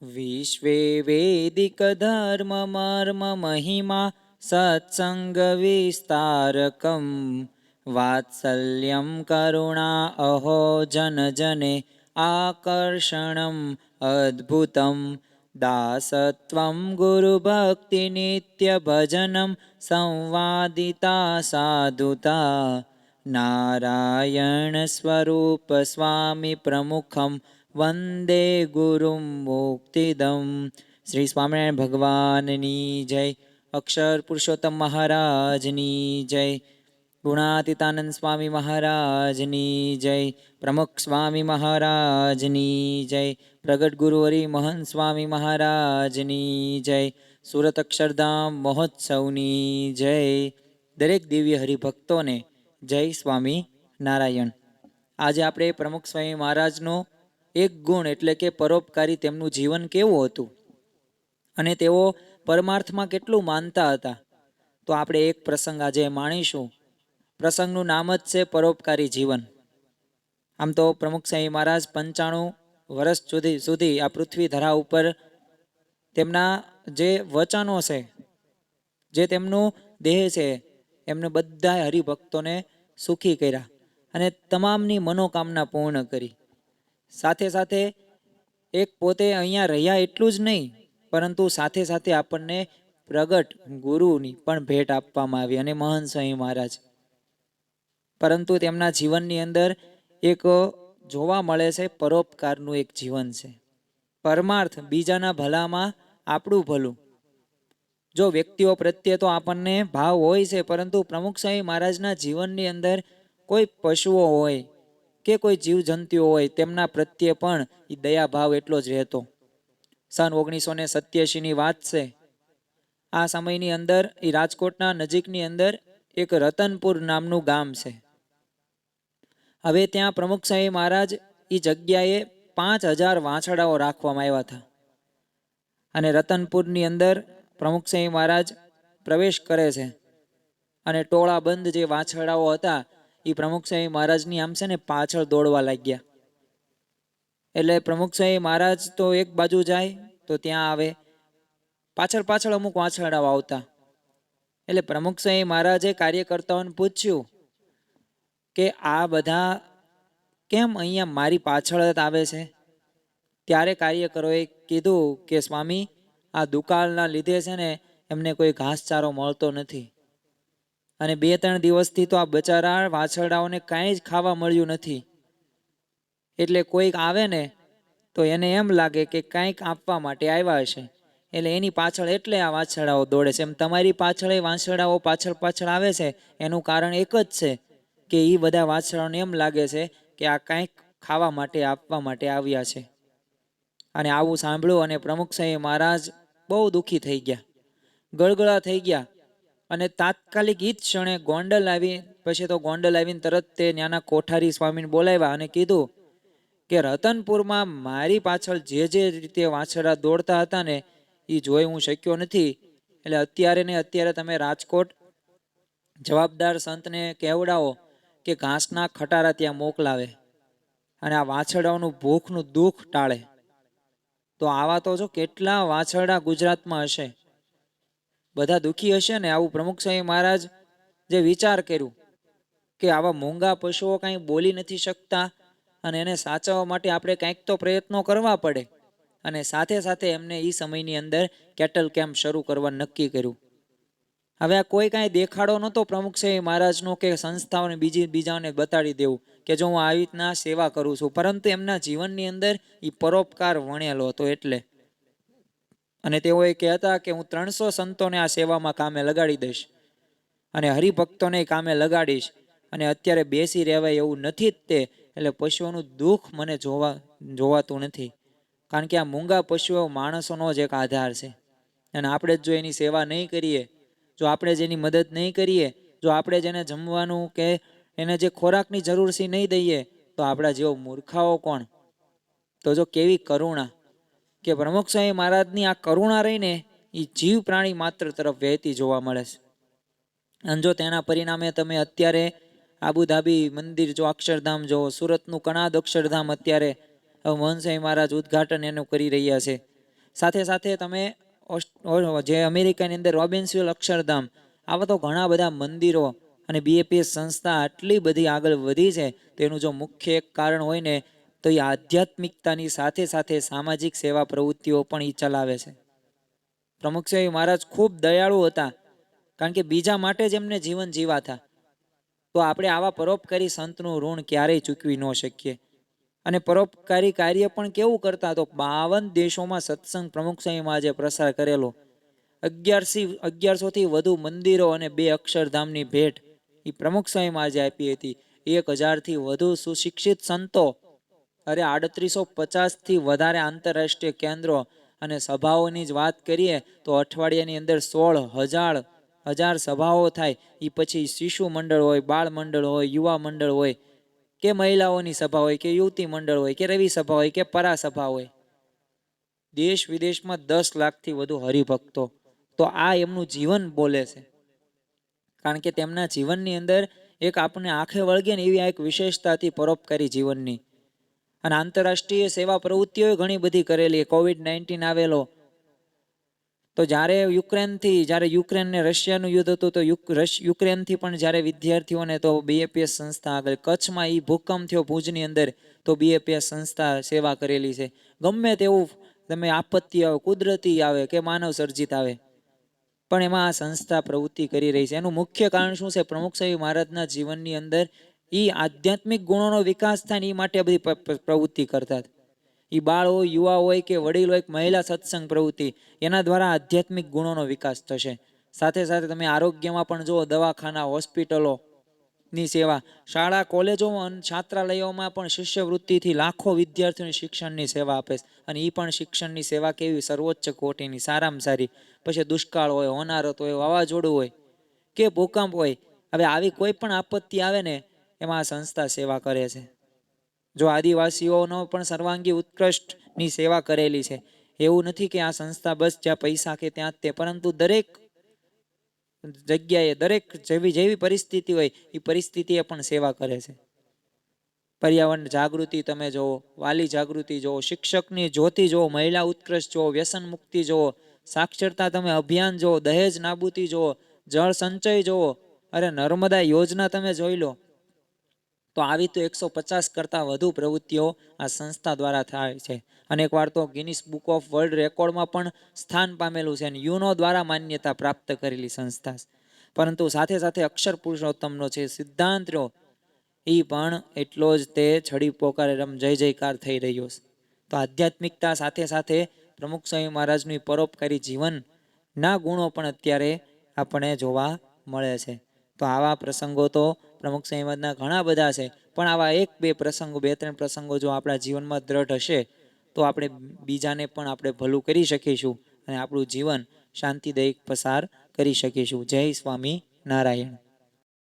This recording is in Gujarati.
વિશ્વે વેદિક ધર્મ મર્મ મહિમા સત્સંગ વિસ્તારકમ વાત્સલ્યમ કરુણા અહો જન જને આકર્ષણમ અદ્ભુતમ દાસત્વમ ગુરુ ભક્તિ નિત્ય ભજનમ સંવાદિતા સાધુતા નારાયણ સ્વરૂપ સ્વામી પ્રમુખમ વંદે ગુરુ મુક્તિદમ। શ્રી સ્વામિનારાયણ ભગવાનની જય। અક્ષર પુરુષોત્તમ મહારાજની જય। ગુણાતીતાનંદ સ્વામી મહારાજની જય। પ્રમુખ સ્વામી મહારાજની જય। પ્રગટ ગુરુ હરિ મહંત સ્વામી મહારાજની જય। સુરત અક્ષરધામ મહોત્સવની જય। દરેક દિવ્ય હરિભક્તોને જય સ્વામી નારાયણ। આજે આપણે પ્રમુખ સ્વામી મહારાજનો એક ગુણ એટલે કે પરોપકારી તેમનું જીવન કેવું હતું અને તેઓ પરમાર્થમાં કેટલું માનતા હતા, તો આપણે એક પ્રસંગ આજે માણીશું। પ્રસંગનું નામ જ છે પરોપકારી જીવન। આમ તો પ્રમુખ સ્વામી મહારાજ 95 વર્ષ સુધી આ પૃથ્વી ધરા ઉપર તેમના જે વચનો છે, જે તેમનું દેહ છે, એમને બધા હરિભક્તોને સુખી કર્યા અને તમામની મનોકામના પૂર્ણ કરી। સાથે સાથે એક પોતે અહીંયા રહ્યા એટલું જ નહીં, પરંતુ સાથે સાથે આપણને પ્રગટ ગુરુની પણ ભેટ આપવામાં આવી અને મહંત સ્વામી મહારાજ। પરંતુ તેમના જીવનની અંદર એક જોવા મળે છે પરોપકારનું એક જીવન છે। પરમાર્થ બીજાના ભલામાં આપણું ભલું। જો વ્યક્તિઓ પ્રત્યે તો આપણને ભાવ હોય છે, પરંતુ પ્રમુખ સ્વામી મહારાજના જીવનની અંદર કોઈ પશુઓ હોય કે કોઈ જીવજંતુઓ હોય તેમના પ્રત્યે પણ એ દયાભાવ એટલો જ રહેતો। સન 1987ની વાત છે। આ સમયની અંદર એ રાજકોટના નજીકની અંદર એક રતનપુર નામનું ગામ છે। હવે ત્યાં પ્રમુખ સ્વામી મહારાજ એ જગ્યાએ 5000 વાછરડાઓ રાખવામાં આવ્યા હતા અને રતનપુરની અંદર પ્રમુખ સ્વામી મહારાજ પ્રવેશ કરે છે અને ટોળા બંધ જે વાછરડાઓ હતા એ પ્રમુખ સ્વામી મહારાજની આમ છે ને પાછળ દોડવા લાગ્યા। એટલે પ્રમુખ સ્વામી મહારાજ તો એક બાજુ જાય તો ત્યાં આવે, પાછળ પાછળ અમુક વાછરડાઓ આવતા। એટલે પ્રમુખ સ્વામી મહારાજે કાર્યકર્તાઓને પૂછ્યું કે આ બધા કેમ અહીંયા મારી પાછળ જ આવે છે? ત્યારે કાર્યકરોએ કીધું કે સ્વામી, આ દુકાળના લીધે છે ને એમને કોઈ ઘાસચારો મળતો નથી અને 2-3 દિવસથી તો આ બચારા વાછરડાઓને કાંઈ જ ખાવા મળ્યું નથી। એટલે કોઈક આવે ને તો એને એમ લાગે કે કંઈક આપવા માટે આવ્યા હશે, એટલે એની પાછળ એટલે આ વાછરડાઓ દોડે છે। એમ તમારી પાછળ વાછરડાઓ પાછળ પાછળ આવે છે એનું કારણ એક જ છે કે એ બધા વાછરડાઓને એમ લાગે છે કે આ કંઈક ખાવા માટે આપવા માટે આવ્યા છે। અને આવું સાંભળ્યું અને પ્રમુખ સ્વામી મહારાજ બહુ દુઃખી થઈ ગયા, ગળગળા થઈ ગયા અને તાત્કાલિક ઈ જ ક્ષણે ગોંડલ આવી। પછી તો ગોંડલ આવીને તરત તે ત્યાંના કોઠારી સ્વામીને બોલાવ્યા અને કીધું કે રતનપુરમાં મારી પાછળ જે રીતે વાછરડા દોડતા હતા ને એ જોઈ હું શક્યો નથી, એટલે અત્યારે તમે રાજકોટ જવાબદાર સંતને કહેવડાવો કે ઘાસના ખટારા ત્યાં મોકલાવે અને આ વાછરડાઓનું ભૂખનું દુઃખ ટાળે। તો આવા તો જો કેટલા વાછરડા ગુજરાતમાં હશે, બધા દુઃખી હશે ને। આવું પ્રમુખ સ્વામી મહારાજ જે વિચાર કર્યું કે આવા મૂંગા પશુઓ કાંઈ બોલી નથી શકતા અને એને સાચવવા માટે આપણે કંઈક તો પ્રયત્નો કરવા પડે, અને સાથે સાથે એમને એ સમયની અંદર કેટલ કેમ્પ શરૂ કરવા નક્કી કર્યું। હવે આ કોઈ કાંઈ દેખાડો નહોતો પ્રમુખ સ્વામી મહારાજનો કે સંસ્થાઓને બીજાને બતાડી દેવું કે જો હું આવી રીતના સેવા કરું છું, પરંતુ એમના જીવનની અંદર એ પરોપકાર વણેલો હતો એટલે। અને તેઓ એ કહેતા કે હું 300 સંતોને આ સેવામાં કામે લગાડી દઈશ અને હરિભક્તોને કામે લગાડીશ, અને અત્યારે બેસી રહેવાય એવું નથી જ તે, એટલે પશુઓનું દુઃખ મને જોવાતું નથી, કારણ કે આ મૂંગા પશુઓ માણસોનો જ એક આધાર છે અને આપણે જો એની સેવા નહીં કરીએ, જો આપણે જેની મદદ નહીં કરીએ, જો આપણે જેને જમવાનું કે એને જે ખોરાકની જરૂર છે નહીં દઈએ, તો આપણા જેવો મૂર્ખાઓ કોણ? તો જો કેવી કરુણા કે પ્રમુખ સ્વામી મહારાજની આ કરુણા રહીને એ જીવ પ્રાણી માત્ર તરફ વહેતી જોવા મળે છે। અને જો તેના પરિણામે તમે અત્યારે આબુધાબી મંદિર જો અક્ષરધામ જો સુરતનું કણાદ અક્ષરધામ અત્યારે મહંત સ્વામી મહારાજ ઉદ્ઘાટન એનું કરી રહ્યા છે, સાથે સાથે તમે જે અમેરિકાની અંદર રોબિન્સવિલ અક્ષરધામ, આવા તો ઘણા બધા મંદિરો અને બીએપીએસ સંસ્થા આટલી બધી આગળ વધી છે. તેનું જો મુખ્ય એક કારણ હોય ને તો એ આધ્યાત્મિકતાની સાથે સાથે સામાજિક સેવા પ્રવૃત્તિઓ પણ એ ચલાવે છે. પ્રમુખ સ્વામી મહારાજ ખૂબ દયાળુ હતા, કારણ કે બીજા માટે જ એમને જીવન જીવાતા. તો આપણે આવા પરોપકારી સંતનું ઋણ ક્યારેય ચૂકવી ન શકીએ. અને પરોપકારી કાર્ય પણ કેવું કરતા, તો 52 દેશોમાં સત્સંગ પ્રમુખ સ્વામી મહારાજે પ્રસાર કરેલો. 1100થી વધુ મંદિરો અને 2 અક્ષરધામની ભેટ એ પ્રમુખ સ્વામી મહારાજે આપી હતી. 1000થી વધુ સુશિક્ષિત સંતો, અરે 3850થી વધારે આંતરરાષ્ટ્રીય કેન્દ્રો અને સભાઓની જ વાત કરીએ તો અઠવાડિયાની અંદર 16,000 સભાઓ થાય. એ પછી શિશુ મંડળ હોય, બાળ મંડળ હોય, યુવા મંડળ હોય, કે મહિલાઓની સભા હોય, કે યુવતી મંડળ હોય, કે રવિ સભા હોય, કે પરા સભા હોય. દેશ વિદેશમાં 10 લાખથી વધુ હરિભક્તો. તો આ એમનું જીવન બોલે છે, કારણ કે તેમના જીવનની અંદર એક આપણને આંખે વળગે ને એવી એક વિશેષતા હતી પરોપકારી જીવનની. અને આંતરરાષ્ટ્રીય સેવા પ્રવૃત્તિઓ ઘણી બધી કરેલી. COVID-19 આવેલો તો જ્યારે યુક્રેન ને રશિયાનું યુદ્ધ હતું, તો યુક્રેનથી પણ જ્યારે વિદ્યાર્થીઓને તો બીએપીએસ સંસ્થા આગળ, કચ્છમાં એ ભૂકંપ થયો ભુજની અંદર, તો બીએપીએસ સંસ્થા સેવા કરેલી છે. ગમે તેવું તમે આપત્તિ આવે, કુદરતી આવે કે માનવ સર્જિત આવે, પણ એમાં આ સંસ્થા પ્રવૃત્તિ કરી રહી છે. એનું મુખ્ય કારણ શું છે? પ્રમુખ સ્વામી મહારાજના જીવનની અંદર એ આધ્યાત્મિક ગુણોનો વિકાસ થાય ને એ માટે બધી પ્રવૃત્તિ કરતા. એ બાળ હોય, યુવા હોય, કે વડીલ હોય, મહિલા સત્સંગ પ્રવૃત્તિ, એના દ્વારા આધ્યાત્મિક ગુણોનો વિકાસ થશે. સાથે સાથે તમે આરોગ્યમાં પણ જુઓ, દવાખાના, હોસ્પિટલો ની સેવા, શાળા કોલેજોમાં, છાત્રાલયોમાં પણ શિષ્યવૃત્તિથી લાખો વિદ્યાર્થીઓને શિક્ષણની સેવા આપે છે. અને એ પણ શિક્ષણની સેવા કેવી? સર્વોચ્ચ કોટીની, સારામાં સારી. પછી દુષ્કાળ હોય, હોનારત હોય, વાવાઝોડું હોય, કે ભૂકંપ હોય, હવે આવી કોઈ પણ આપત્તિ આવે ને એમાં આ સંસ્થા સેવા કરે છે. જો આદિવાસીઓનો પણ સર્વાંગી ઉત્કૃષ્ટની સેવા કરેલી છે. એવું નથી કે આ સંસ્થા બસ જ્યાં પૈસા કે ત્યાં જ તે, પરંતુ દરેક જગ્યાએ, દરેક જેવી પરિસ્થિતિ હોય એ પરિસ્થિતિએ પણ સેવા કરે છે. પર્યાવરણ જાગૃતિ તમે જુઓ, વાલી જાગૃતિ જુઓ, શિક્ષકની જ્યોતિ જુઓ, મહિલા ઉત્કર્ષ જુઓ, વ્યસન મુક્તિ જુઓ, સાક્ષરતા તમે અભિયાન જુઓ, દહેજ નાબૂદી જુઓ, જળ સંચય જુઓ, અરે નર્મદા યોજના તમે જોઈ લો. તો આવી તો 150 કરતાં વધુ પ્રવૃત્તિઓ આ સંસ્થા દ્વારા થાય છે. અને એકવાર તો ગિનિસ બુક ઓફ વર્લ્ડ રેકોર્ડમાં પણ સ્થાન પામેલું છે અને યુનો દ્વારા માન્યતા પ્રાપ્ત કરેલી સંસ્થા. પરંતુ સાથે સાથે અક્ષર પુરુષોત્તમનો છે સિદ્ધાંત રહ્યો, એ પણ એટલો જ તે છડી પોકારે રમ જય જયકાર થઈ રહ્યો છે. તો આધ્યાત્મિકતા સાથે સાથે પ્રમુખ સ્વામી મહારાજનું પરોપકારી જીવનના ગુણો પણ અત્યારે આપણે જોવા મળે છે. તો આવા પ્રસંગો તો પ્રમુખ સ્વામી મહારાજના ઘણા બધા છે, પણ આવા 1-2 પ્રસંગો, 2-3 પ્રસંગો જો આપણા જીવનમાં દ્રઢ હશે તો આપણે બીજાને પણ આપણે ભલું કરી શકીશું અને આપણું જીવન શાંતિદાયક પસાર કરી શકીશું. જય સ્વામી નારાયણ.